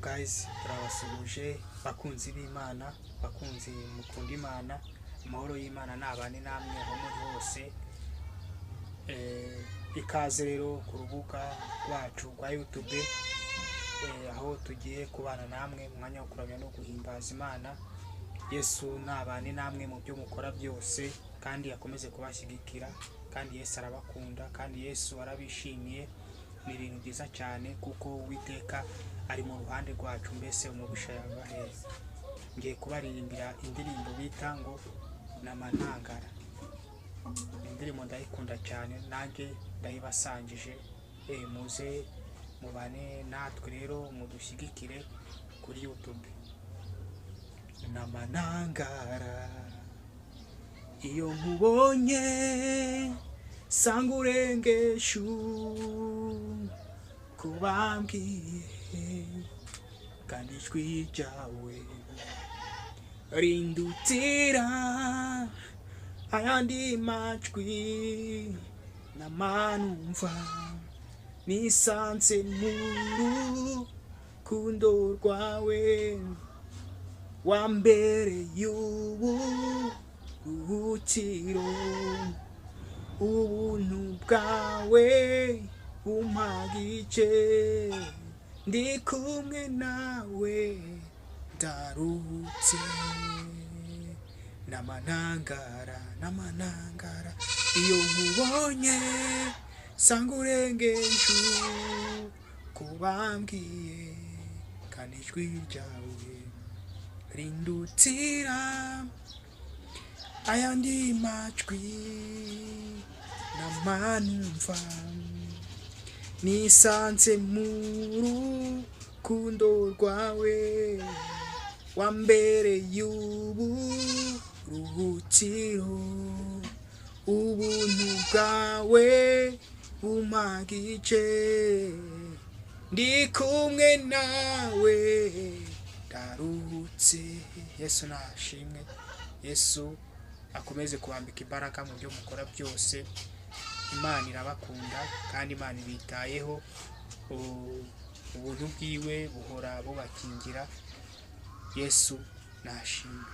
guys, turabasuhuje bakunzi b'Imana, bakunzi mukunda Imana, amahoro y'Imana nabane namwe aho muri hose. Ikaze rero ku rubuga rwacu rwa YouTube, aho tugiye kubana namwe mu mwanya wo kuramya no guhimbaza Imana. Yesu nabane namwe mu byo mukora byose, kandi yakomeze kubashyigikira, kandi Yesu arabakunda, kandi Yesu arabishimiye. Ni ibintu byiza cyane kuko Uwiteka ari mu ruhande rwacu, mbese umubisha yabahe. Ngiye kubaririmbira indirimbo bita ngo Namanangara. Indirimbo ndayikunda cyane, nanjye ndayibasangije. Muze mubane natwe rero, mudushyigikire kuri YouTube. Namanangara iyo nkubonye sanga urengeshu kubambwiye, kandi ijwi ryawe rindutira ayandi majwi namanumva. Nisanze mu rukundo rwawe, wambereye uburuhukiro. Ubuntu bwawe bumpagije, ndi kumwe nawe ndaruhutse. Namanangara, namanangara iyo nkubonye sanga urengeje kubambwiye, kandi ijwi ryawe rindutira ayandi majwi namanumva. Nisanze mu rukundo rwawe, wambereye uburuhukiro. Ubuntu bwawe bumpagije, ndi kumwe nawe ndaruhutse. Yesu nashimwe. Yesu akomeze kubambika imbaraga mu byo mukora byose. Imana irabakunda kandi Imana ibitayeho. Ubuntu bwiwe buhora bubakingira. Yesu nashimwe.